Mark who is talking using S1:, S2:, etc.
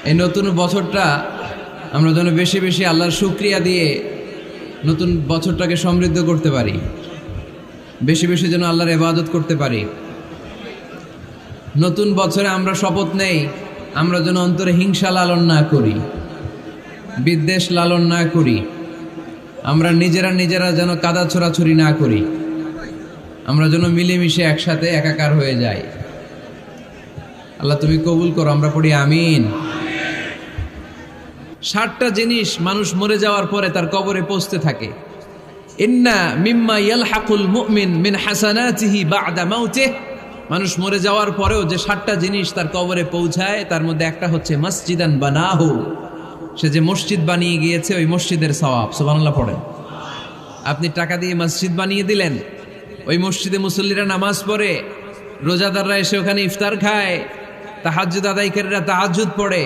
S1: এই নতুন বছরটা আমরা যেন বেশি বেশি আল্লাহর শুকরিয়া দিয়ে নতুন বছরটাকে সমৃদ্ধ করতে পারি, বেশি বেশি যেন আল্লাহর ইবাদত করতে পারি। নতুন বছরে আমরা শপথ নেই আমরা যেন অন্তরে হিংসা লালন না করি, বিদ্বেষ লালন না করি, আমরা নিজেরা যেন কাদা ছোড়াছুরি না করি, আমরা যেন মিলেমিশে একসাথে একাকার হয়ে যাই। আল্লাহ তুমি কবুল করো, আমরা পড়ি আমিন। 60টা জিনিস মানুষ মরে যাওয়ার পরে তার কবরে পৌঁছতে থাকে। ইন্না মিম্মা ইয়ালহাকুল মুমিন মিন হাসানাতিহি বা'দা মাউতিহি, মানুষ মরে যাওয়ার পরেও যে 60টা জিনিস তার কবরে পৌঁছায় তার মধ্যে একটা হচ্ছে মসজিদান বানাহু, সে যে মসজিদ বানিয়ে গিয়েছে ওই মসজিদের সওয়াব। সুবহানাল্লাহ পড়েন। আপনি টাকা দিয়ে মসজিদ বানিয়ে দিলেন, ওই মসজিদে মুসল্লিরা নামাজ পড়ে, রোজাদাররা এসে ওখানে ইফতার খায়, তাহাজ্জুদ আদায়কারীরা তাহাজ্জুদ পড়ে,